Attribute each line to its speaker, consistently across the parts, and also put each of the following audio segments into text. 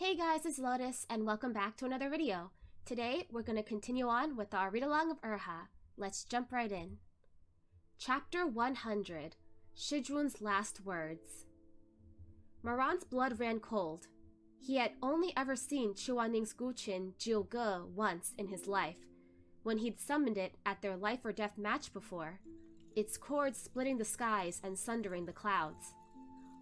Speaker 1: Hey guys, it's Lotus, and welcome back to another video. Today, we're going to continue on with our read-along of Erha. Let's jump right in. Chapter 100, Shizun's Last Words. Moran's blood ran cold. He had only ever seen Chuanning's Guqin Jiuge once in his life, when he'd summoned it at their life or death match before, its cords splitting the skies and sundering the clouds.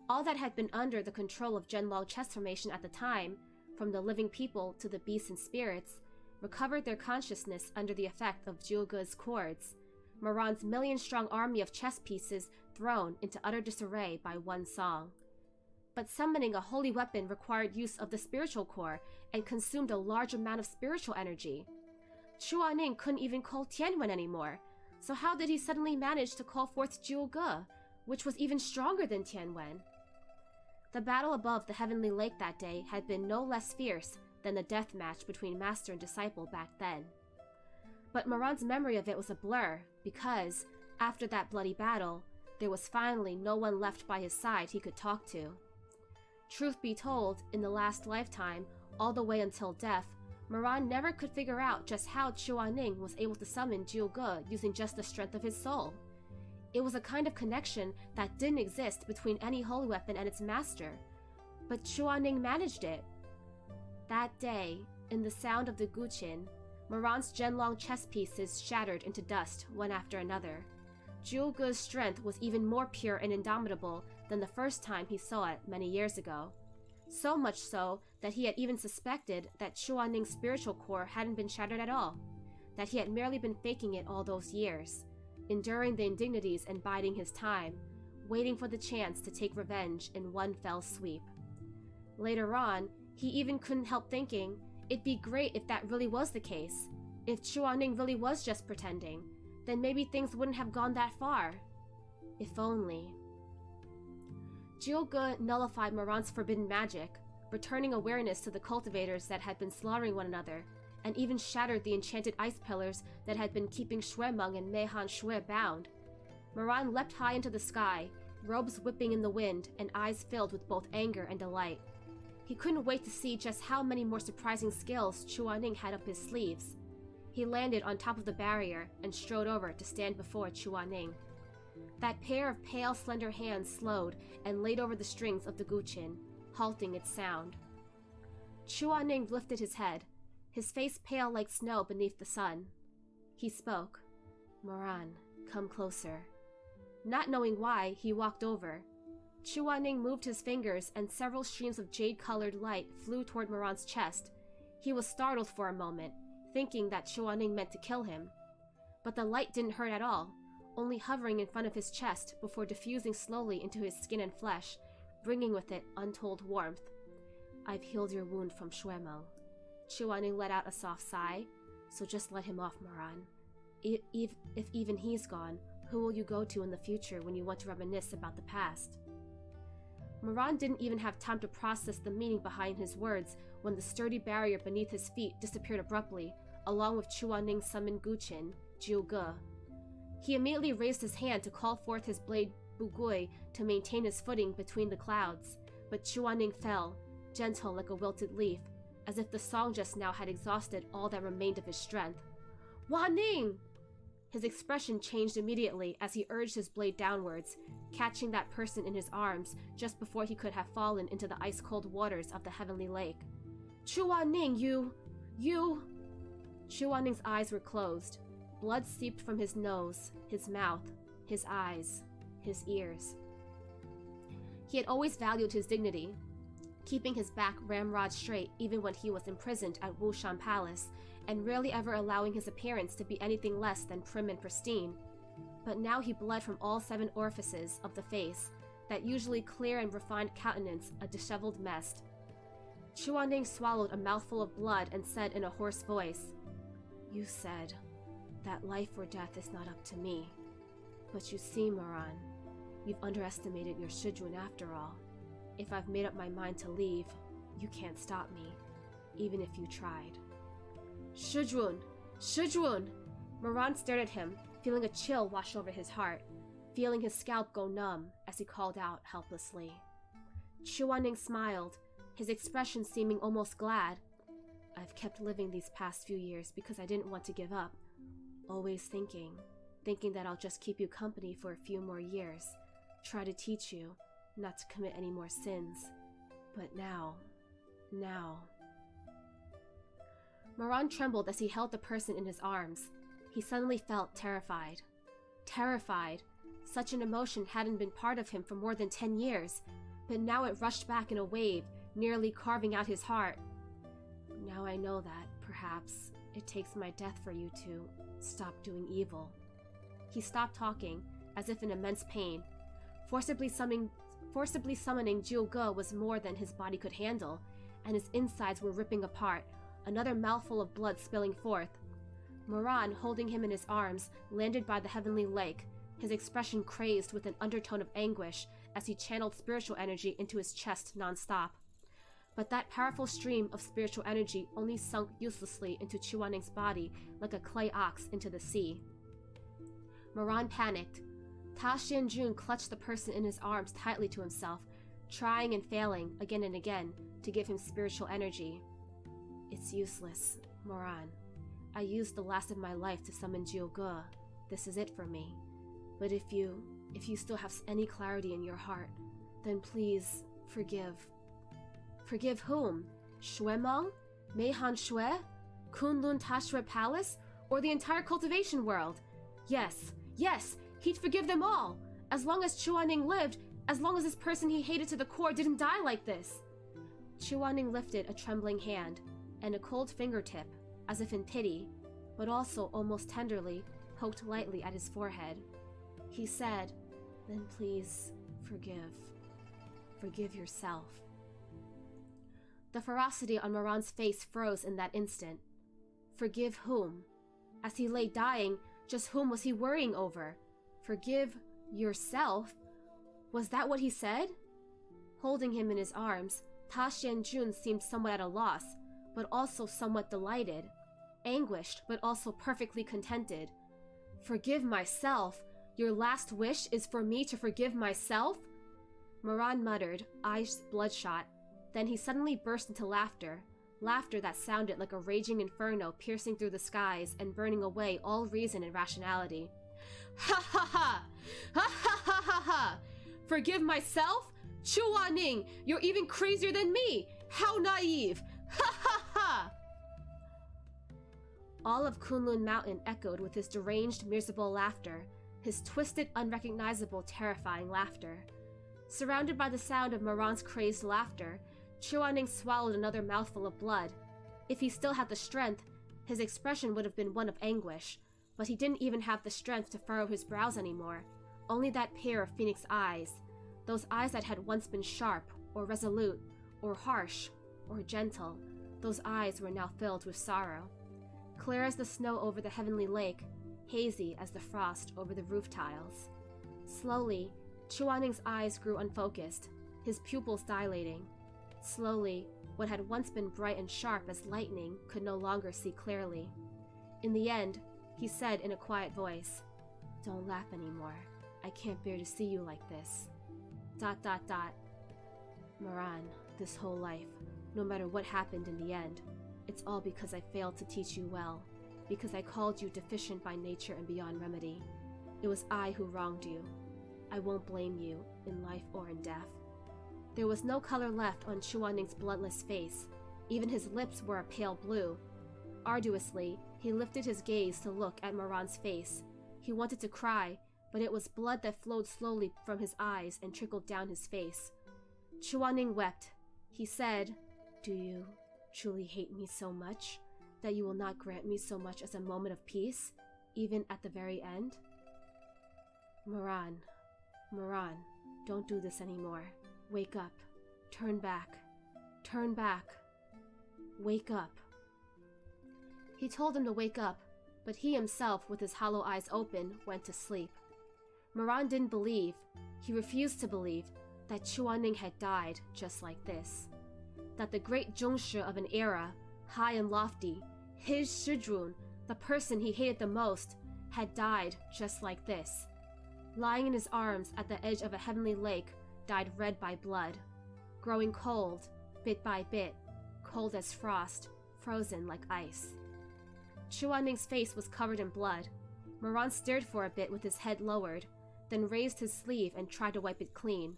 Speaker 1: All that had been under the control of Zhenlong chess formation at the time, from the living people to the beasts and spirits, recovered their consciousness under the effect of Jiuge's cords, Moran's million-strong army of chess pieces thrown into utter disarray by one song. But summoning a holy weapon required use of the spiritual core and consumed a large amount of spiritual energy. Chuanning couldn't even call Tianwen anymore, so how did he suddenly manage to call forth Jiuge, which was even stronger than Tianwen? The battle above the heavenly lake that day had been no less fierce than the death match between master and disciple back then. But Moran's memory of it was a blur because, after that bloody battle, there was finally no one left by his side he could talk to. Truth be told, in the last lifetime, all the way until death, Moran never could figure out just how Chuanning was able to summon Jiuge using just the strength of his soul. It was a kind of connection that didn't exist between any holy weapon and its master, but Chuanning managed it. That day, in the sound of the Guqin, Moran's Zhenlong chess pieces shattered into dust one after another. Jiuge's strength was even more pure and indomitable than the first time he saw it many years ago. So much so that he had even suspected that Chuanning's spiritual core hadn't been shattered at all, that he had merely been faking it all those years, enduring the indignities and biding his time, waiting for the chance to take revenge in one fell sweep. Later on, he even couldn't help thinking, it'd be great if that really was the case. If Chuanning really was just pretending, then maybe things wouldn't have gone that far. If only. Jiuge nullified Moran's forbidden magic, returning awareness to the cultivators that had been slaughtering one another, and even shattered the enchanted ice pillars that had been keeping Xuemeng and Meihan Shui bound. Moran leapt high into the sky, robes whipping in the wind and eyes filled with both anger and delight. He couldn't wait to see just how many more surprising skills Chuanning had up his sleeves. He landed on top of the barrier and strode over to stand before Chuanning. That pair of pale, slender hands slowed and laid over the strings of the Guqin, halting its sound. Chuanning lifted his head, his face pale like snow beneath the sun. He spoke. "Moran, come closer." Not knowing why, he walked over. Chuanning moved his fingers and several streams of jade-colored light flew toward Moran's chest. He was startled for a moment, thinking that Chuanning meant to kill him. But the light didn't hurt at all, only hovering in front of his chest before diffusing slowly into his skin and flesh, bringing with it untold warmth. "I've healed your wound from Xuemeng." Chuanning let out a soft sigh. "So just let him off, Moran. If even he's gone, who will you go to in the future when you want to reminisce about the past?" Moran didn't even have time to process the meaning behind his words when the sturdy barrier beneath his feet disappeared abruptly, along with Chuanning's summoned Guqin, Jiuge. He immediately raised his hand to call forth his blade Bugui to maintain his footing between the clouds, but Chuanning fell, gentle like a wilted leaf, as if the song just now had exhausted all that remained of his strength. "Wanning!" His expression changed immediately as he urged his blade downwards, catching that person in his arms just before he could have fallen into the ice-cold waters of the heavenly lake. "Chuanning, you... Chuanning's eyes were closed. Blood seeped from his nose, his mouth, his eyes, his ears. He had always valued his dignity, keeping his back ramrod straight even when he was imprisoned at Wushan Palace, and rarely ever allowing his appearance to be anything less than prim and pristine. But now he bled from all 7 orifices of the face, that usually clear and refined countenance a disheveled mess. Chuanning swallowed a mouthful of blood and said in a hoarse voice, "You said that life or death is not up to me. But you see, Moran, you've underestimated your Shizun after all. If I've made up my mind to leave, you can't stop me, even if you tried." "Shizun! Shizun!" Moran stared at him, feeling a chill wash over his heart, feeling his scalp go numb as he called out helplessly. Chuanning smiled, his expression seeming almost glad. I've kept living these past few years because I didn't want to give up. Always thinking that I'll just keep you company for a few more years. Try to teach you not to commit any more sins. But now... Moran trembled as he held the person in his arms. He suddenly felt terrified. Terrified. Such an emotion hadn't been part of him for more than 10 years, but now it rushed back in a wave, nearly carving out his heart. Now I know that, perhaps, it takes my death for you to stop doing evil. He stopped talking, as if in immense pain. Forcibly summoning Jiuge was more than his body could handle, and his insides were ripping apart, another mouthful of blood spilling forth. Moran, holding him in his arms, landed by the heavenly lake, his expression crazed with an undertone of anguish as he channeled spiritual energy into his chest non-stop. But that powerful stream of spiritual energy only sunk uselessly into Chuaning's body like a clay ox into the sea. Moran panicked. Ta Xianjun clutched the person in his arms tightly to himself, trying and failing again and again to give him spiritual energy. It's useless, Moran. I used the last of my life to summon Jiuge. This is it for me. But if you still have any clarity in your heart, then please forgive. Forgive whom? Shuemeng? Meihan Shui? Kunlun Tashui Palace? Or the entire cultivation world? Yes, he'd forgive them all! As long as Chuaning lived, as long as this person he hated to the core didn't die like this! Chuaning lifted a trembling hand, and a cold fingertip, as if in pity, but also almost tenderly, poked lightly at his forehead. He said, "Then please, forgive. Forgive yourself." The ferocity on Moran's face froze in that instant. Forgive whom? As he lay dying, just whom was he worrying over? Forgive yourself? Was that what he said? Holding him in his arms, Ta Xianjun seemed somewhat at a loss, but also somewhat delighted. Anguished, but also perfectly contented. Forgive myself? Your last wish is for me to forgive myself? Moran muttered, eyes bloodshot. Then he suddenly burst into laughter. Laughter that sounded like a raging inferno piercing through the skies and burning away all reason and rationality. Ha ha ha! Ha ha ha ha ha! Forgive myself? Chuaning, you're even crazier than me! How naive! Ha ha ha! All of Kunlun Mountain echoed with his deranged, miserable laughter, his twisted, unrecognizable, terrifying laughter. Surrounded by the sound of Moran's crazed laughter, Chuaning swallowed another mouthful of blood. If he still had the strength, his expression would have been one of anguish, but he didn't even have the strength to furrow his brows anymore, only that pair of phoenix eyes, those eyes that had once been sharp, or resolute, or harsh, or gentle. Those eyes were now filled with sorrow. Clear as the snow over the heavenly lake, hazy as the frost over the roof tiles. Slowly, Chuaning's eyes grew unfocused, his pupils dilating. Slowly, what had once been bright and sharp as lightning could no longer see clearly. In the end, he said in a quiet voice, "Don't laugh anymore. I can't bear to see you like this. ... Moran, this whole life, no matter what happened in the end, it's all because I failed to teach you well, because I called you deficient by nature and beyond remedy. It was I who wronged you. I won't blame you, in life or in death." There was no color left on Chuaning's bloodless face. Even his lips were a pale blue. Arduously, he lifted his gaze to look at Moran's face. He wanted to cry, but it was blood that flowed slowly from his eyes and trickled down his face. Chuaning wept. He said, "Do you truly hate me so much that you will not grant me so much as a moment of peace, even at the very end?" Moran, don't do this anymore. Wake up. Turn back. Turn back. Wake up. He told him to wake up, but he himself, with his hollow eyes open, went to sleep. Moran didn't believe, he refused to believe, that Chuaning had died just like this. That the great Zhongshe of an era, high and lofty, his Shizun, the person he hated the most, had died just like this. Lying in his arms at the edge of a heavenly lake, dyed red by blood, growing cold, bit by bit, cold as frost, frozen like ice. Chuaning's face was covered in blood. Moran stared for a bit with his head lowered, then raised his sleeve and tried to wipe it clean.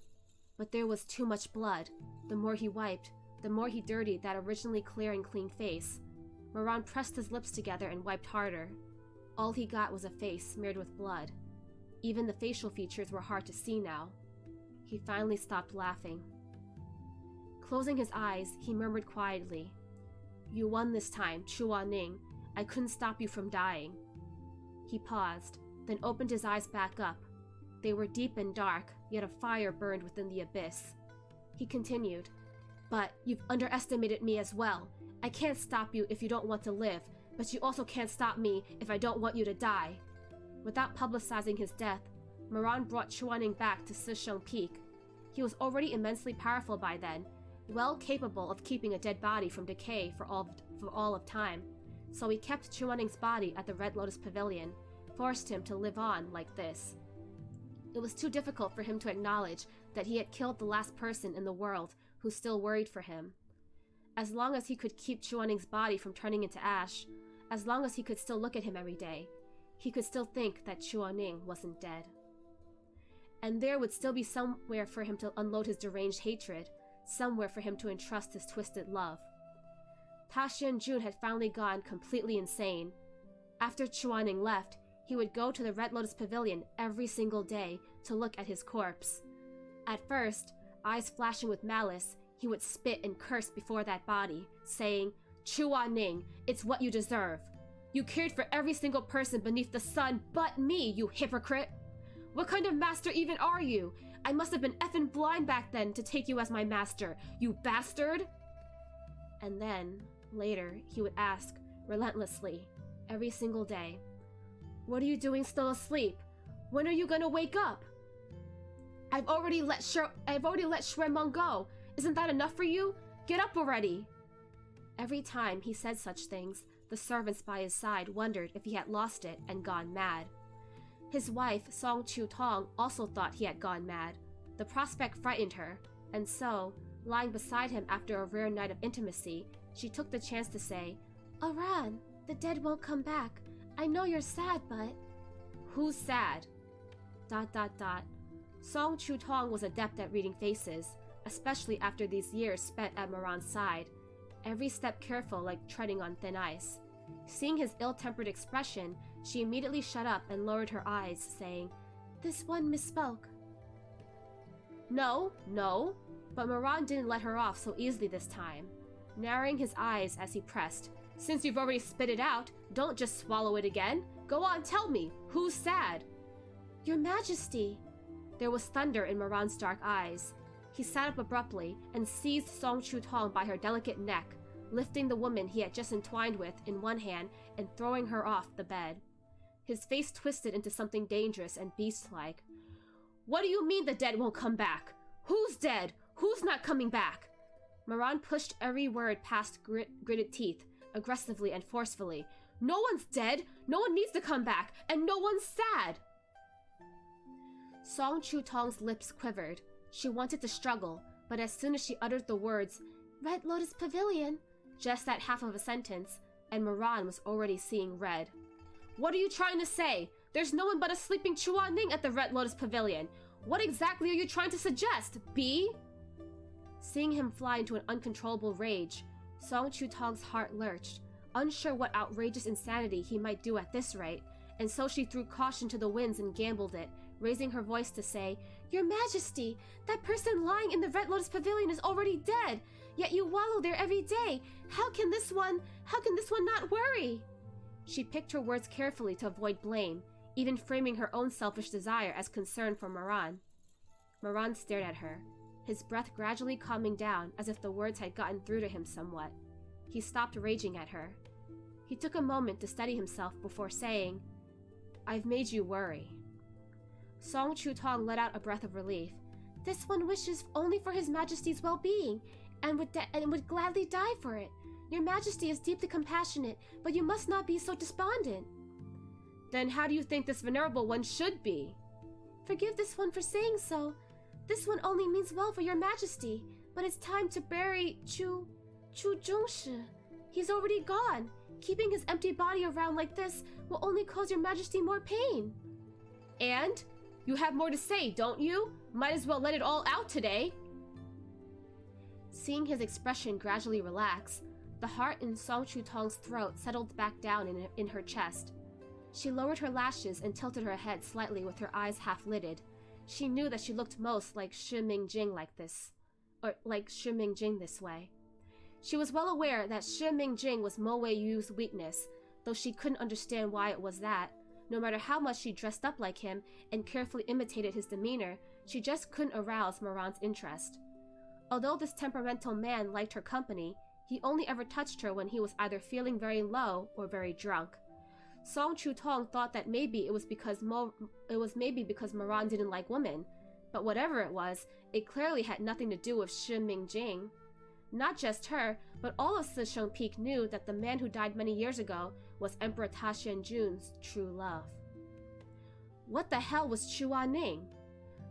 Speaker 1: But there was too much blood. The more he wiped, the more he dirtied that originally clear and clean face. Moran pressed his lips together and wiped harder. All he got was a face smeared with blood. Even the facial features were hard to see now. He finally stopped laughing. Closing his eyes, he murmured quietly, "You won this time, Chuaning. I couldn't stop you from dying." He paused, then opened his eyes back up. They were deep and dark, yet a fire burned within the abyss. He continued, "But you've underestimated me as well. I can't stop you if you don't want to live, but you also can't stop me if I don't want you to die." Without publicizing his death, Moran brought Chuaning back to Sisheng Peak. He was already immensely powerful by then, well capable of keeping a dead body from decay for all of time, so he kept Chuaning's body at the Red Lotus Pavilion, forced him to live on like this. It was too difficult for him to acknowledge that he had killed the last person in the world who still worried for him. As long as he could keep Chuaning's body from turning into ash, as long as he could still look at him every day, he could still think that Chuaning wasn't dead. And there would still be somewhere for him to unload his deranged hatred, somewhere for him to entrust his twisted love. Ta Xianjun had finally gone completely insane. After Chuaning left, he would go to the Red Lotus Pavilion every single day to look at his corpse. At first, eyes flashing with malice, he would spit and curse before that body, saying, "Chuaning, it's what you deserve. You cared for every single person beneath the sun but me, you hypocrite! What kind of master even are you? I must have been effing blind back then to take you as my master, you bastard!" And then, later, he would ask, relentlessly, every single day, "What are you doing still asleep? When are you gonna wake up? I've already let Shuemeng go. Isn't that enough for you? Get up already!" Every time he said such things, the servants by his side wondered if he had lost it and gone mad. His wife, Song Chu Tong, also thought he had gone mad. The prospect frightened her, and so, lying beside him after a rare night of intimacy, she took the chance to say, "Aran, the dead won't come back. I know you're sad, but..." "Who's sad?" ... Song Chu Tong was adept at reading faces, especially after these years spent at Moran's side, every step careful like treading on thin ice. Seeing his ill-tempered expression, she immediately shut up and lowered her eyes, saying, "This one misspoke." No, but Moran didn't let her off so easily this time. Narrowing his eyes as he pressed, "Since you've already spit it out, don't just swallow it again. Go on, tell me, who's sad?" "Your Majesty." There was thunder in Moran's dark eyes. He sat up abruptly and seized Song Chu Tong by her delicate neck, lifting the woman he had just entwined with in one hand and throwing her off the bed. His face twisted into something dangerous and beast-like. "What do you mean the dead won't come back? Who's dead? Who's not coming back?" Moran pushed every word past gritted teeth, aggressively and forcefully. "No one's dead! No one needs to come back! And no one's sad!" Song Chu Tong's lips quivered. She wanted to struggle, but as soon as she uttered the words, "Red Lotus Pavilion," just that half of a sentence, and Moran was already seeing red. "What are you trying to say? There's no one but a sleeping Chuaning at the Red Lotus Pavilion. What exactly are you trying to suggest, B?" Seeing him fly into an uncontrollable rage, Song Chu Tong's heart lurched, unsure what outrageous insanity he might do at this rate, and so she threw caution to the winds and gambled it, raising her voice to say, "Your Majesty, that person lying in the Red Lotus Pavilion is already dead, yet you wallow there every day. How can this one not worry?" She picked her words carefully to avoid blame, even framing her own selfish desire as concern for Moran. Moran stared at her, his breath gradually calming down as if the words had gotten through to him somewhat. He stopped raging at her. He took a moment to steady himself before saying, "I've made you worry." Song Chu Tong let out a breath of relief. "This one wishes only for His Majesty's well-being, and would gladly die for it. Your Majesty is deeply compassionate, but you must not be so despondent." "Then how do you think this venerable one should be?" "Forgive this one for saying so. This one only means well for your Majesty, but it's time to bury Chu Zhongshi. He's already gone. Keeping his empty body around like this will only cause your majesty more pain. And? You have more to say, don't you? Might as well let it all out today. Seeing his expression gradually relax, the heart in Song Chutong's throat settled back down in her chest. She lowered her lashes and tilted her head slightly with her eyes half-lidded. She knew that she looked most like Shi Mingjing like this. Or like Shi Mingjing this way. She was well aware that Shi Mingjing was Mo Weiyu's weakness, though she couldn't understand why it was that. No matter how much she dressed up like him and carefully imitated his demeanor, she just couldn't arouse Moran's interest. Although this temperamental man liked her company, he only ever touched her when he was either feeling very low or very drunk. Song Chutong thought that maybe it was because Moran didn't like women, but whatever it was, it clearly had nothing to do with Shi Mingjing. Not just her, but all of Sicheng Peak knew that the man who died many years ago was Emperor Ta Xianjun's true love. What the hell was Chua Ning?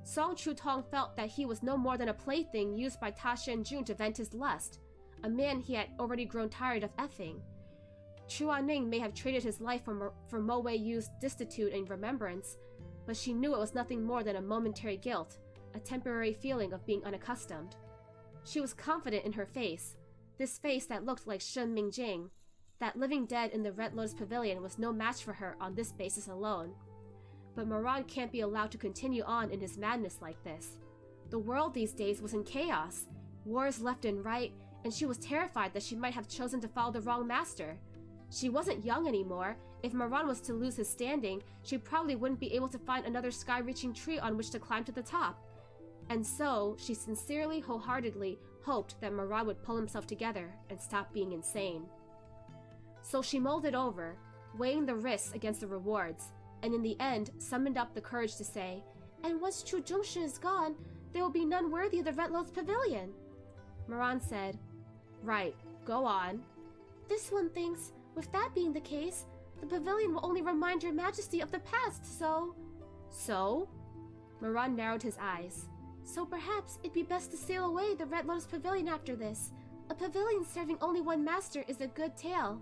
Speaker 1: Song Chutong felt that he was no more than a plaything used by Ta Xianjun to vent his lust, a man he had already grown tired of effing. Chua Ning may have traded his life for Mo Weiyu's destitute and remembrance, but she knew it was nothing more than a momentary guilt, a temporary feeling of being unaccustomed. She was confident in her face, this face that looked like Shen Mingjing. That living dead in the Red Lotus Pavilion was no match for her on this basis alone. But Moran can't be allowed to continue on in his madness like this. The world these days was in chaos, wars left and right, and she was terrified that she might have chosen to follow the wrong master. She wasn't young anymore. If Moran was to lose his standing, she probably wouldn't be able to find another sky-reaching tree on which to climb to the top. And so, she sincerely, wholeheartedly hoped that Moran would pull himself together and stop being insane. So she mulled it over, weighing the risks against the rewards, and in the end summoned up the courage to say, "And once Chu Zhongshi is gone, there will be none worthy of the Red Lotus Pavilion." Moran said, "Right, go on." "This one thinks, with that being the case, the pavilion will only remind your majesty of the past, so..." "So?" Moran narrowed his eyes. "So perhaps it'd be best to sail away the Red Lotus Pavilion after this. A pavilion serving only one master is a good tale."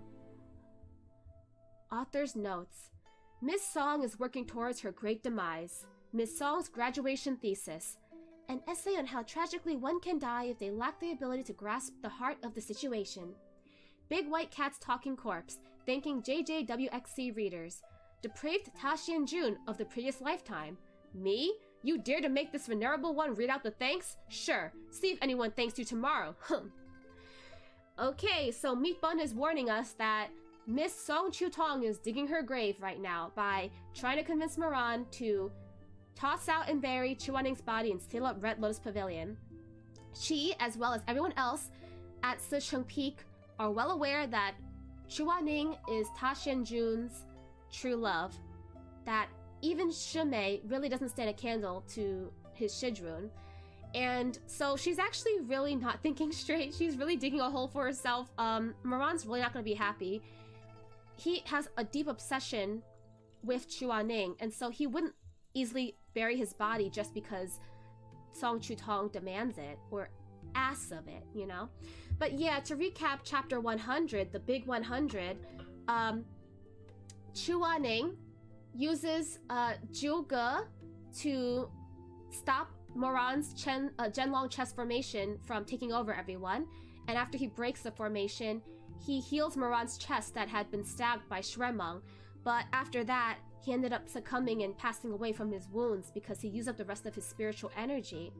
Speaker 1: Author's notes. Miss Song is working towards her great demise. Miss Song's graduation thesis. An essay on how tragically one can die if they lack the ability to grasp the heart of the situation. Big White Cat's Talking Corpse, thanking JJWXC readers. Depraved Ta Xianjun of the previous lifetime. Me? You dare to make this venerable one read out the thanks? Sure, see if anyone thanks you tomorrow. Okay, so Meatbun is warning us that Miss Song Chutong is digging her grave right now by trying to convince Moran to toss out and bury Chua Ning's body and seal up Red Lotus Pavilion. She, as well as everyone else at Sicheng Peak, are well aware that Chua Ning is Ta Xianjun's true love, that even Shimei really doesn't stand a candle to his Shizun. And so she's actually really not thinking straight. She's really digging a hole for herself. Moran's really not going to be happy. He has a deep obsession with Chua Ning, and so he wouldn't easily bury his body just because Song Chutong demands it, or asks of it, you know? But yeah, to recap chapter 100, the big 100, Chua Ning uses Zhuge to stop Moran's Zhenlong chest formation from taking over everyone, and after he breaks the formation, he heals Moran's chest that had been stabbed by Shremeng, but after that, he ended up succumbing and passing away from his wounds because he used up the rest of his spiritual energy.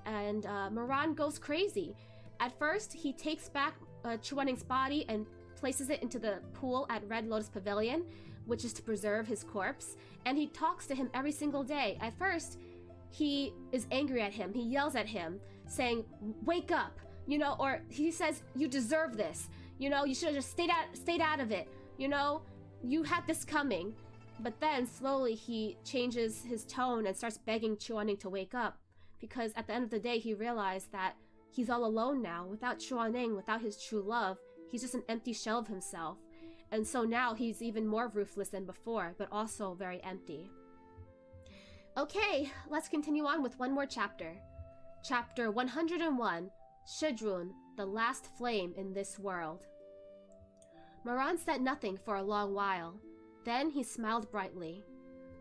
Speaker 1: And Moran goes crazy. At first, he takes back Chua Ning's body and places it into the pool at Red Lotus Pavilion, which is to preserve his corpse, and he talks to him every single day. At first, he is angry at him. He yells at him, saying, "Wake up," you know, or he says, "You deserve this. You know, you should have just stayed out of it. You know, you had this coming." But then, slowly, he changes his tone and starts begging Chua Ning to wake up, because at the end of the day, he realized that he's all alone now. Without Chua Ning, without his true love, he's just an empty shell of himself. And so now he's even more ruthless than before, but also very empty. Okay, let's continue on with one more chapter. Chapter 101, Shizun, the last flame in this world. Moran said nothing for a long while. Then he smiled brightly.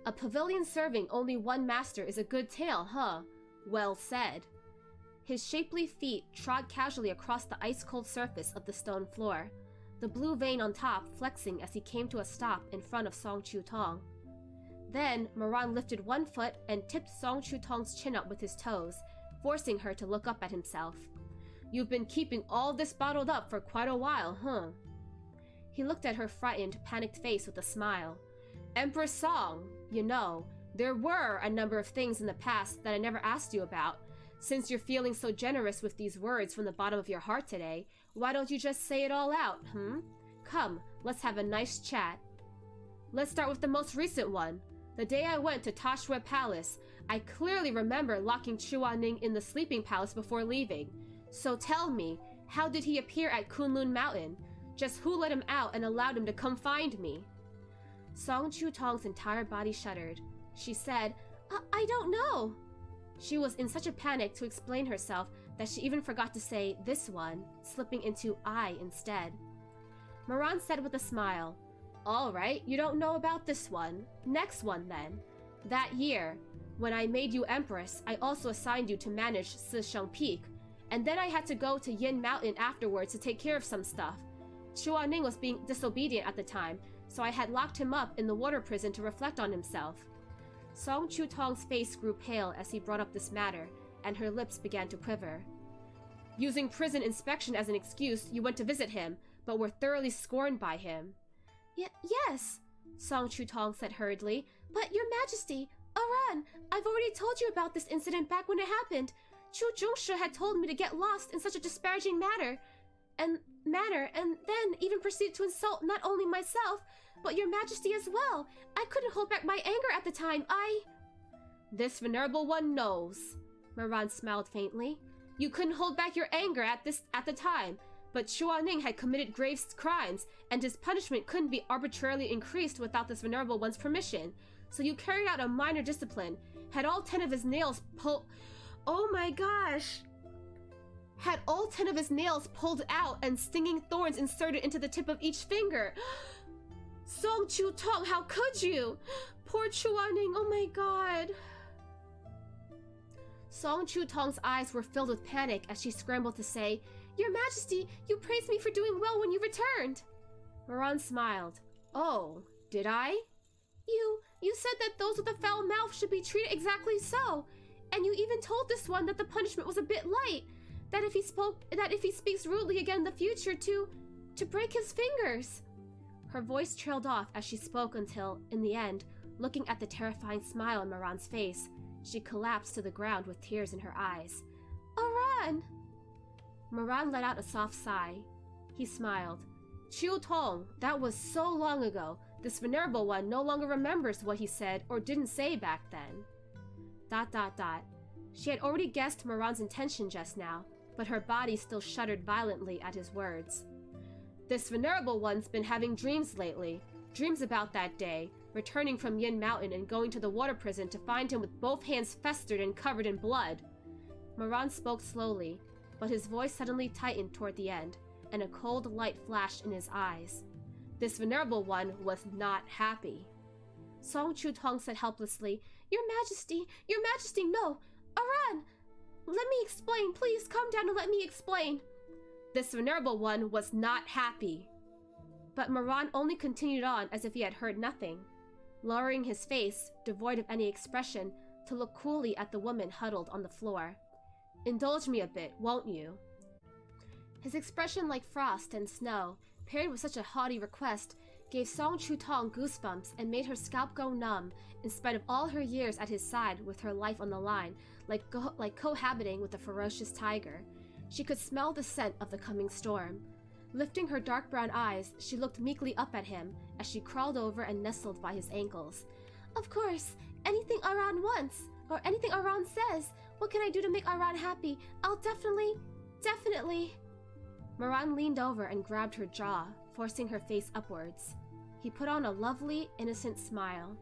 Speaker 1: A pavilion serving only one master is a good tale, huh? Well said. His shapely feet trod casually across the ice-cold surface of the stone floor, the blue vein on top flexing as he came to a stop in front of Song Chu-tong. Then, Moran lifted one foot and tipped Song Chu-tong's chin up with his toes, forcing her to look up at himself. You've been keeping all this bottled up for quite a while, huh? He looked at her frightened, panicked face with a smile. Empress Song, you know, there were a number of things in the past that I never asked you about. Since you're feeling so generous with these words from the bottom of your heart today, why don't you just say it all out, Come, let's have a nice chat. Let's start with the most recent one. The day I went to Tashue Palace, I clearly remember locking Chuaning in the sleeping palace before leaving. So tell me, how did he appear at Kunlun Mountain? Just who let him out and allowed him to come find me? Song Chu-tong's entire body shuddered. She said, I don't know. She was in such a panic to explain herself that she even forgot to say this one, slipping into I instead. Moran said with a smile, All right, you don't know about this one. Next one then. That year, when I made you Empress, I also assigned you to manage Sisheng Peak, and then I had to go to Yin Mountain afterwards to take care of some stuff. Chuaning was being disobedient at the time, so I had locked him up in the water prison to reflect on himself. Song Chu-tong's face grew pale as he brought up this matter, and her lips began to quiver. Using prison inspection as an excuse, you went to visit him, but were thoroughly scorned by him. Yes, Song Chu-tong said hurriedly, but Your Majesty, Aran, I've already told you about this incident back when it happened. Chu Zhongshe had told me to get lost in such a disparaging manner, and then even proceeded to insult not only myself, but Your Majesty as well. I couldn't hold back my anger at the time. This venerable one knows. Moran smiled faintly. You couldn't hold back your anger at the time, but Chuaning had committed grave crimes, and his punishment couldn't be arbitrarily increased without this venerable one's permission. So you carried out a minor discipline, had all 10 of his nails pulled... Oh my gosh! Had all 10 of his nails pulled out and stinging thorns inserted into the tip of each finger. Song Chu-tong, how could you? Poor Chuaning, oh my god. Song Chu-tong's eyes were filled with panic as she scrambled to say, Your Majesty, you praised me for doing well when you returned. Moran smiled. Oh, did I? You said that those with a foul mouth should be treated exactly so. And you even told this one that the punishment was a bit light. That if he speaks rudely again in the future to break his fingers. Her voice trailed off as she spoke until, in the end, looking at the terrifying smile on Moran's face, she collapsed to the ground with tears in her eyes. Aran! Moran let out a soft sigh. He smiled. Chu-tong, that was so long ago. This venerable one no longer remembers what he said or didn't say back then. ... She had already guessed Moran's intention just now, but her body still shuddered violently at his words. This venerable one's been having dreams lately. Dreams about that day, returning from Yin Mountain and going to the water prison to find him with both hands festered and covered in blood. Moran spoke slowly, but his voice suddenly tightened toward the end, and a cold light flashed in his eyes. This venerable one was not happy. Song Chu-tong said helplessly, Your Majesty, no! Aran! Let me explain, please calm down and let me explain. This venerable one was not happy. But Moran only continued on as if he had heard nothing, lowering his face, devoid of any expression, to look coolly at the woman huddled on the floor. Indulge me a bit, won't you? His expression like frost and snow, paired with such a haughty request, gave Song Chu-tong goosebumps and made her scalp go numb, in spite of all her years at his side with her life on the line, like cohabiting with a ferocious tiger. She could smell the scent of the coming storm. Lifting her dark brown eyes, she looked meekly up at him as she crawled over and nestled by his ankles. Of course, anything Aran wants, or anything Aran says. What can I do to make Aran happy? I'll definitely... Moran leaned over and grabbed her jaw, forcing her face upwards. He put on a lovely, innocent smile.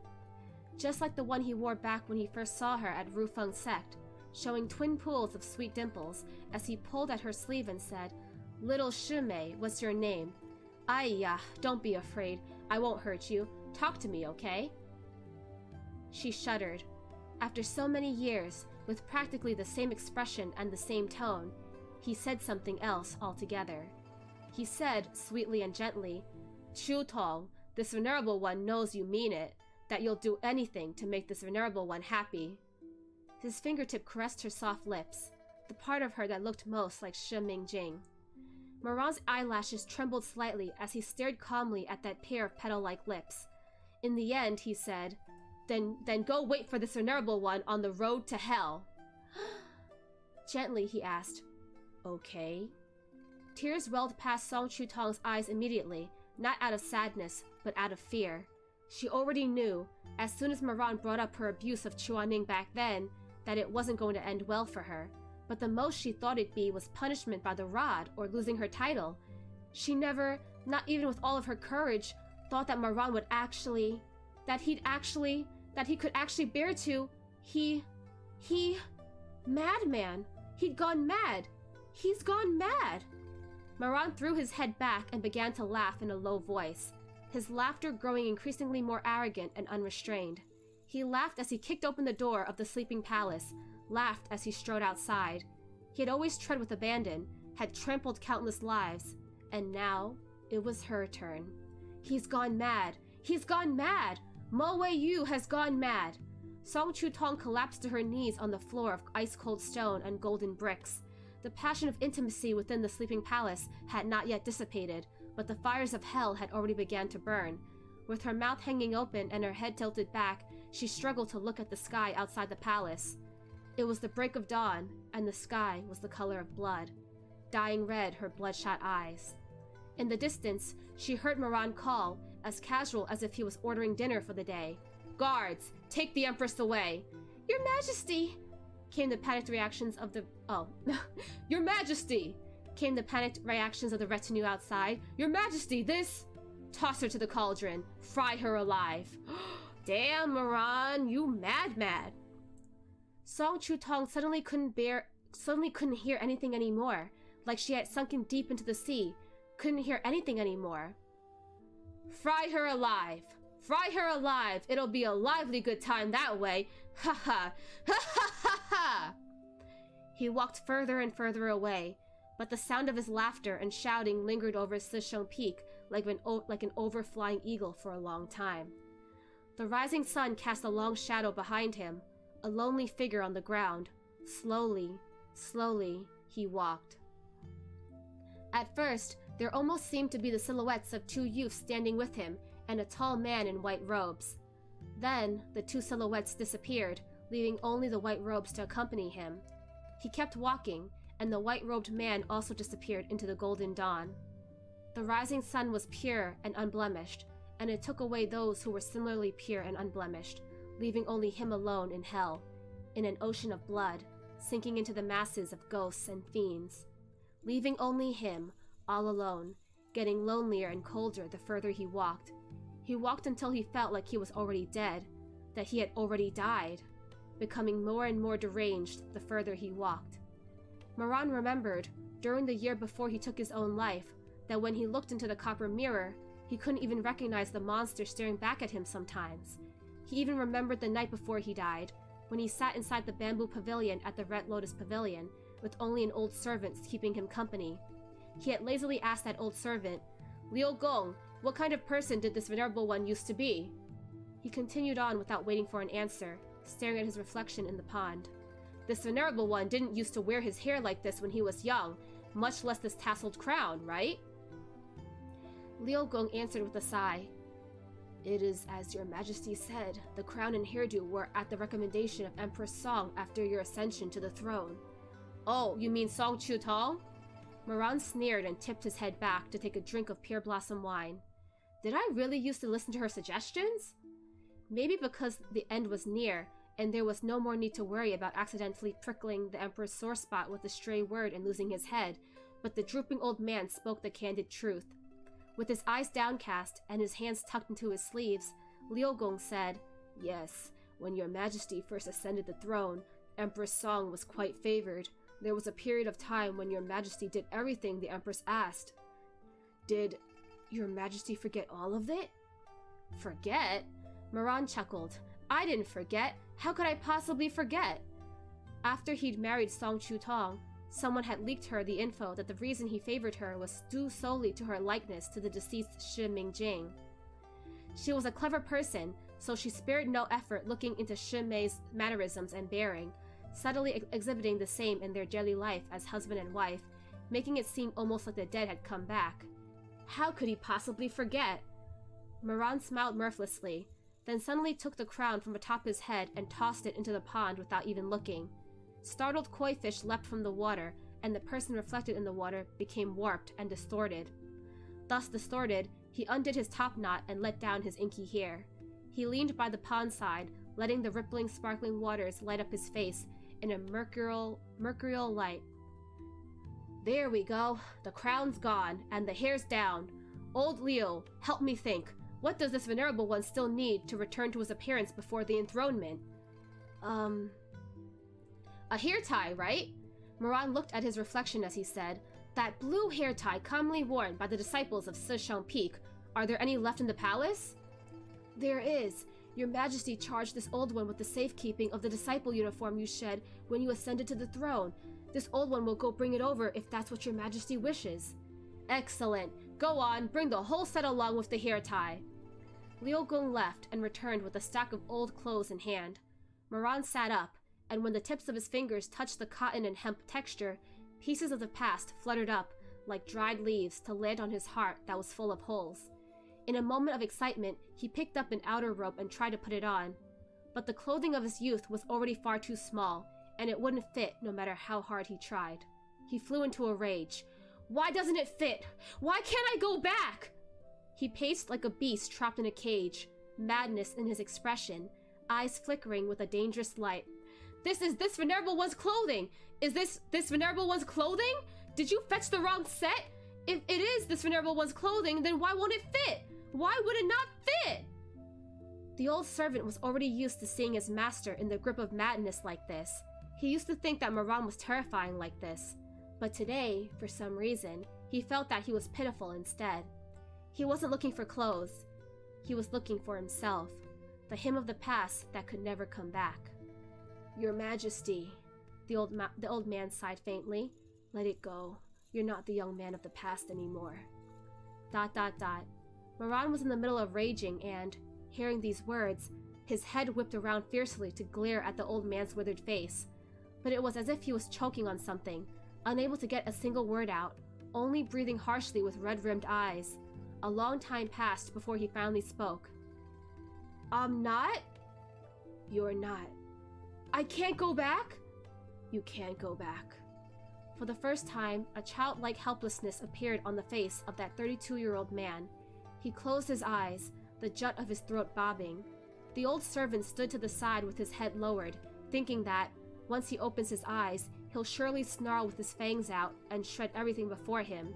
Speaker 1: Just like the one he wore back when he first saw her at Rufeng's sect, showing twin pools of sweet dimples as he pulled at her sleeve and said, "Little Shimei, what's your name?" "Aiya, don't be afraid. I won't hurt you. Talk to me, okay?" She shuddered. After so many years, with practically the same expression and the same tone, he said something else altogether. He said, sweetly and gently, "Chu Tong, this venerable one knows you mean it, that you'll do anything to make this venerable one happy." His fingertip caressed her soft lips, the part of her that looked most like Shi Mingjing. Moran's eyelashes trembled slightly as he stared calmly at that pair of petal-like lips. In the end, he said, Then go wait for this venerable one on the road to hell." Gently, he asked, "Okay?" Tears welled past Song Chutong's eyes immediately, not out of sadness, but out of fear. She already knew, as soon as Moran brought up her abuse of Chuaning back then, that it wasn't going to end well for her, but the most she thought it'd be was punishment by the rod or losing her title. She never, not even with all of her courage, thought that Moran would actually... that he could actually bear to... Madman! He'd gone mad! He's gone mad! Moran threw his head back and began to laugh in a low voice, his laughter growing increasingly more arrogant and unrestrained. He laughed as he kicked open the door of the sleeping palace, laughed as he strode outside. He had always tread with abandon, had trampled countless lives, and now it was her turn. "He's gone mad! He's gone mad! Mo Wei Yu has gone mad!" Song Chutong collapsed to her knees on the floor of ice-cold stone and golden bricks. The passion of intimacy within the sleeping palace had not yet dissipated, but the fires of hell had already begun to burn. With her mouth hanging open and her head tilted back, she struggled to look at the sky outside the palace. It was the break of dawn, and the sky was the color of blood, dyeing red her bloodshot eyes. In the distance, she heard Moran call, as casual as if he was ordering dinner for the day, "Guards, take the Empress away!" "Your Majesty!" came the panicked reactions of the... "Your Majesty!" came the panicked reactions of the retinue outside. "Your Majesty, this..." "Toss her to the cauldron. Fry her alive." "Damn, Moran, you mad. Song Chutong suddenly couldn't hear anything anymore, like she had sunken deep into the sea, couldn't hear anything anymore. "Fry her alive! Fry her alive! It'll be a lively good time that way! Ha ha! Ha ha ha ha!" He walked further and further away, but the sound of his laughter and shouting lingered over Sishong Peak like an overflying eagle for a long time. The rising sun cast a long shadow behind him, a lonely figure on the ground. Slowly, he walked. At first, there almost seemed to be the silhouettes of two youths standing with him and a tall man in white robes. Then, the two silhouettes disappeared, leaving only the white robes to accompany him. He kept walking, and the white-robed man also disappeared into the golden dawn. The rising sun was pure and unblemished, and it took away those who were similarly pure and unblemished, leaving only him alone in hell, in an ocean of blood, sinking into the masses of ghosts and fiends. Leaving only him, all alone, getting lonelier and colder the further he walked. He walked until he felt like he was already dead, that he had already died, becoming more and more deranged the further he walked. Moran remembered, during the year before he took his own life, that when he looked into the copper mirror, he couldn't even recognize the monster staring back at him sometimes. He even remembered the night before he died, when he sat inside the bamboo pavilion at the Red Lotus Pavilion, with only an old servant keeping him company. He had lazily asked that old servant, "Liu Gong, what kind of person did this venerable one used to be?" He continued on without waiting for an answer, staring at his reflection in the pond. "This venerable one didn't used to wear his hair like this when he was young, much less this tasseled crown, right?" Liu Gong answered with a sigh. "It is as your majesty said, the crown and hairdo were at the recommendation of Empress Song after your ascension to the throne." "Oh, you mean Song Chutong?" Moran sneered and tipped his head back to take a drink of pure blossom wine. Did I really used to listen to her suggestions? Maybe because the end was near, and there was no more need to worry about accidentally prickling the Emperor's sore spot with a stray word and losing his head, but the drooping old man spoke the candid truth. With his eyes downcast and his hands tucked into his sleeves, Liu Gong said, "Yes, when your majesty first ascended the throne, Empress Song was quite favored. There was a period of time when your majesty did everything the Empress asked. Did your majesty forget all of it? Forget? Moran chuckled. I didn't forget. How could I possibly forget? After he'd married Song Chu-tong, someone had leaked her the info that the reason he favored her was due solely to her likeness to the deceased Shi Mingjing. She was a clever person, so she spared no effort looking into Shi Mei's mannerisms and bearing, subtly exhibiting the same in their daily life as husband and wife, making it seem almost like the dead had come back. How could he possibly forget? Moran smiled mirthlessly, then suddenly took the crown from atop his head and tossed it into the pond without even looking. Startled koi fish leapt from the water, and the person reflected in the water became warped and distorted. Thus distorted, he undid his top knot and let down his inky hair. He leaned by the pond side, letting the rippling, sparkling waters light up his face in a mercurial light. There we go. The crown's gone, and the hair's down. Old Leo, help me think. What does this venerable one still need to return to his appearance before the enthronement? A hair tie, right? Moran looked at his reflection as he said, That blue hair tie commonly worn by the disciples of Sishang Peak. Are there any left in the palace? There is. Your Majesty charged this old one with the safekeeping of the disciple uniform you shed when you ascended to the throne. This old one will go bring it over if that's what your Majesty wishes. Excellent. Go on, bring the whole set along with the hair tie. Liu Gong left and returned with a stack of old clothes in hand. Moran sat up, and when the tips of his fingers touched the cotton and hemp texture, pieces of the past fluttered up like dried leaves to land on his heart that was full of holes. In a moment of excitement, he picked up an outer robe and tried to put it on. But the clothing of his youth was already far too small, and it wouldn't fit no matter how hard he tried. He flew into a rage. Why doesn't it fit? Why can't I go back? He paced like a beast trapped in a cage, madness in his expression, eyes flickering with a dangerous light. This is this venerable one's clothing! Is this venerable one's clothing? Did you fetch the wrong set? If it is this venerable one's clothing, then why won't it fit? Why would it not fit? The old servant was already used to seeing his master in the grip of madness like this. He used to think that Moran was terrifying like this. But today, for some reason, he felt that he was pitiful instead. He wasn't looking for clothes. He was looking for himself, the him of the past that could never come back. Your Majesty, the old man sighed faintly. Let it go. You're not the young man of the past anymore. ... Moran was in the middle of raging and, hearing these words, his head whipped around fiercely to glare at the old man's withered face. But it was as if he was choking on something, unable to get a single word out, only breathing harshly with red-rimmed eyes. A long time passed before he finally spoke. I'm not? You're not. I can't go back? You can't go back. For the first time, a childlike helplessness appeared on the face of that 32-year-old man. He closed his eyes, the jut of his throat bobbing. The old servant stood to the side with his head lowered, thinking that, once he opens his eyes, he'll surely snarl with his fangs out and shred everything before him.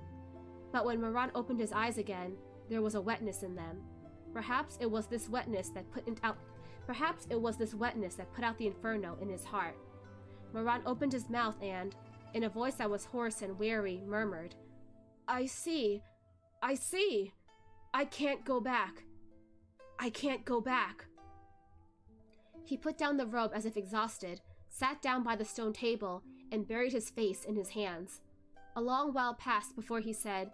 Speaker 1: But when Moran opened his eyes again, there was a wetness in them. Perhaps it was this wetness that put out the inferno in his heart. Moran opened his mouth and, in a voice that was hoarse and weary, murmured, I see. I can't go back. I can't go back. He put down the robe as if exhausted, sat down by the stone table, and buried his face in his hands. A long while passed before he said,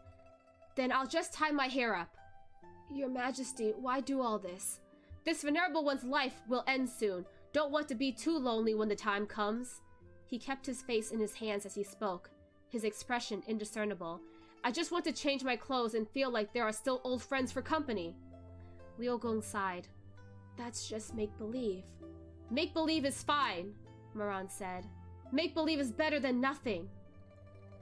Speaker 1: Then I'll just tie my hair up. Your Majesty, why do all this? This venerable one's life will end soon. Don't want to be too lonely when the time comes. He kept his face in his hands as he spoke, his expression indiscernible. I just want to change my clothes and feel like there are still old friends for company. Liu Gong sighed. That's just make-believe. Make-believe is fine, Moran said. Make-believe is better than nothing.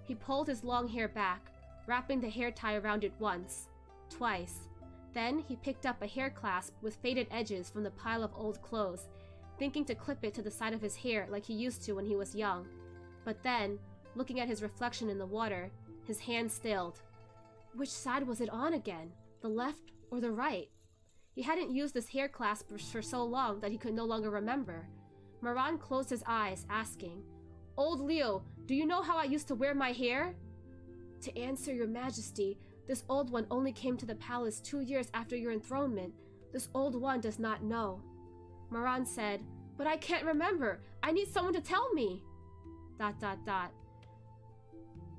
Speaker 1: He pulled his long hair back, wrapping the hair tie around it once, twice. Then he picked up a hair clasp with faded edges from the pile of old clothes, thinking to clip it to the side of his hair like he used to when he was young. But then, looking at his reflection in the water, his hand stilled. Which side was it on again? The left or the right? He hadn't used this hair clasp for so long that he could no longer remember. Moran closed his eyes, asking, "Old Liu, do you know how I used to wear my hair?" "To answer your majesty, this old one only came to the palace 2 years after your enthronement. This old one does not know." Moran said, "But I can't remember. I need someone to tell me." ...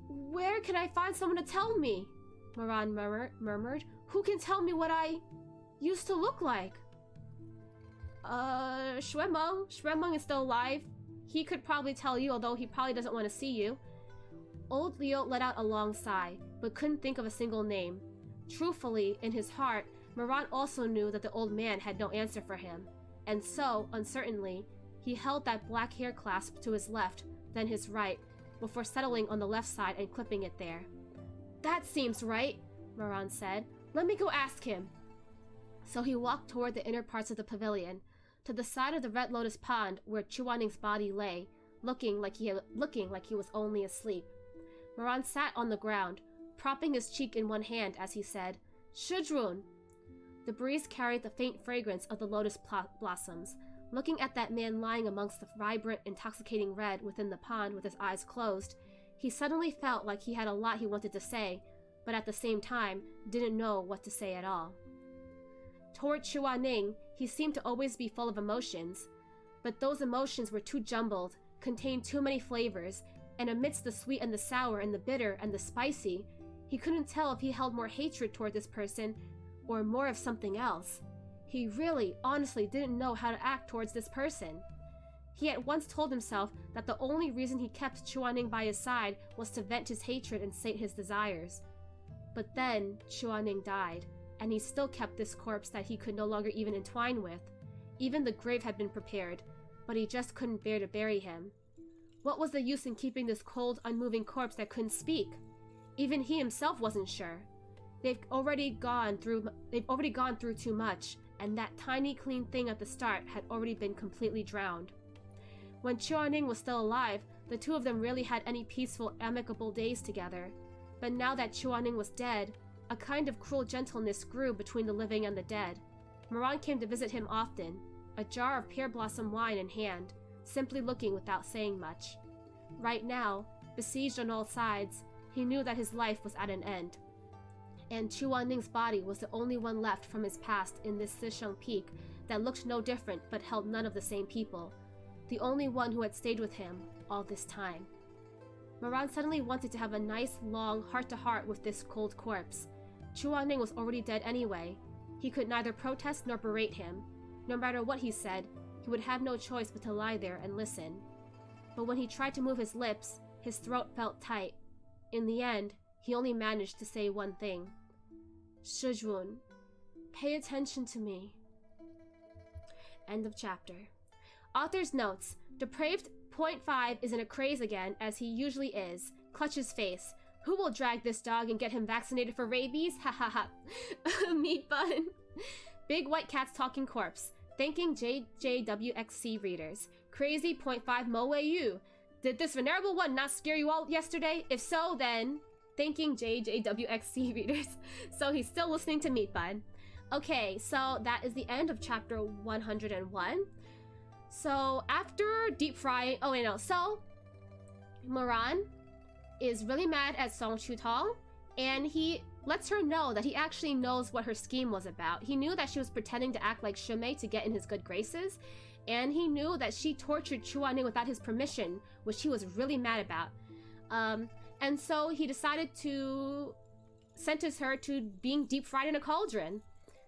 Speaker 1: "Where can I find someone to tell me?" Moran murmured. "Who can tell me what I used to look like?" Shuemeng is still alive. He could probably tell you, although he probably doesn't want to see you." Old Leo let out a long sigh, but couldn't think of a single name. Truthfully, in his heart, Moran also knew that the old man had no answer for him, and so, uncertainly, he held that black hair clasp to his left, then his right, before settling on the left side and clipping it there. "That seems right," Moran said. "Let me go ask him." So he walked toward the inner parts of the pavilion, to the side of the Red Lotus Pond where Chuaning's body lay, looking like he was only asleep. Moran sat on the ground, propping his cheek in one hand as he said, "Shizun." The breeze carried the faint fragrance of the lotus blossoms. Looking at that man lying amongst the vibrant, intoxicating red within the pond with his eyes closed, he suddenly felt like he had a lot he wanted to say, but at the same time didn't know what to say at all. Toward Chuaning, he seemed to always be full of emotions, but those emotions were too jumbled, contained too many flavors, and amidst the sweet and the sour and the bitter and the spicy, he couldn't tell if he held more hatred toward this person or more of something else. He really, honestly didn't know how to act towards this person. He at once told himself that the only reason he kept Chuaning by his side was to vent his hatred and sate his desires. But then Chuaning died, and he still kept this corpse that he could no longer even entwine with. Even the grave had been prepared, but he just couldn't bear to bury him. What was the use in keeping this cold, unmoving corpse that couldn't speak? Even he himself wasn't sure. They've already gone through too much, and that tiny, clean thing at the start had already been completely drowned. When Chuaning was still alive, the two of them really had any peaceful, amicable days together. But now that Chuaning was dead, a kind of cruel gentleness grew between the living and the dead. Moran came to visit him often, a jar of pear blossom wine in hand, simply looking without saying much. Right now, besieged on all sides, he knew that his life was at an end. And Chuaning's body was the only one left from his past in this Sisheng peak that looked no different but held none of the same people. The only one who had stayed with him all this time. Moran suddenly wanted to have a nice, long heart-to-heart with this cold corpse. Chuaning was already dead anyway. He could neither protest nor berate him. No matter what he said, he would have no choice but to lie there and listen. But when he tried to move his lips, his throat felt tight. In the end, he only managed to say one thing. "Shizun, pay attention to me." End of chapter. Author's notes. Depraved 0.5 is in a craze again, as he usually is. Clutches face. Who will drag this dog and get him vaccinated for rabies? Ha ha ha. Meatbun. Big White Cat's talking corpse. Thanking JJWXC readers. Crazy 0.5 Moe Yu. Did this venerable one not scare you all yesterday? If so, then... Thanking JJWXC readers. So he's still listening to Meatbun. Okay, so that is the end of chapter 101. So after deep frying... Oh, wait, no. So, Moran is really mad at Song Chutong, and he lets her know that he actually knows what her scheme was about. He knew that she was pretending to act like Shumei to get in his good graces, and he knew that she tortured Chuaning without his permission, which he was really mad about. And so he decided to sentence her to being deep fried in a cauldron.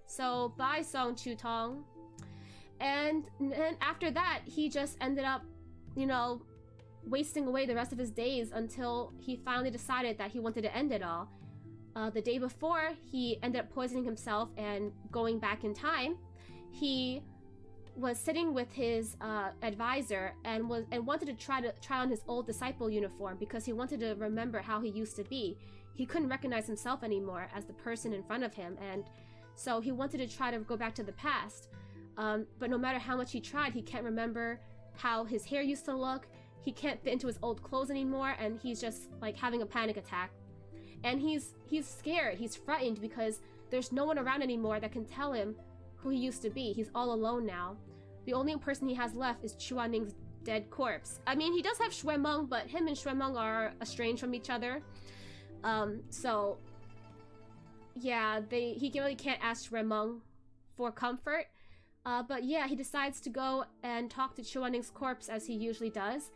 Speaker 1: So bye, Song Chutong. And then after that, he just ended up, wasting away the rest of his days until he finally decided that he wanted to end it all. The day before, he ended up poisoning himself and going back in time. He was sitting with his advisor and wanted to try on his old disciple uniform because he wanted to remember how he used to be. He couldn't recognize himself anymore as the person in front of him, and so he wanted to try to go back to the past. But no matter how much he tried, he can't remember how his hair used to look. He can't fit into his old clothes anymore, and he's just like having a panic attack. And he's scared, he's frightened because there's no one around anymore that can tell him who he used to be. He's all alone now. the only person he has left is Chuaning's dead corpse. I mean, he does have Xuemeng, but him and Xuemeng are estranged from each other. So yeah, he really can't ask Xuemeng for comfort. But yeah, he decides to go and talk to Chuaning's corpse as he usually does.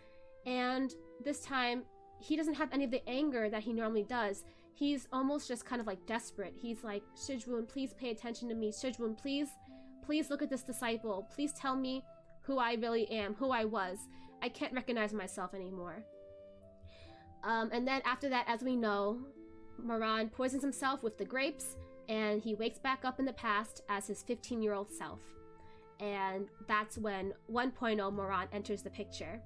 Speaker 1: And this time, he doesn't have any of the anger that he normally does. He's almost just kind of like desperate. He's like, Shizun, please pay attention to me. Shizun, please look at this disciple. Please tell me who I really am, who I was. I can't recognize myself anymore. And then after that, as we know, Moran poisons himself with the grapes, and he wakes back up in the past as his 15-year-old self. And that's when 1.0 Moran enters the picture.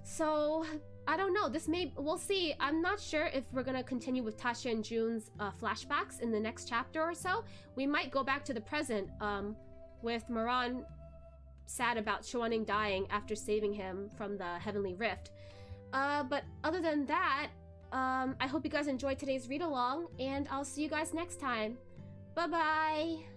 Speaker 1: So I don't know, we'll see. I'm not sure if we're gonna continue with Tasha and Jun's flashbacks in the next chapter or so. We might go back to the present with Moran sad about Chuaning dying after saving him from the Heavenly Rift. But other than that, I hope you guys enjoyed today's read-along, and I'll see you guys next time. Bye-bye!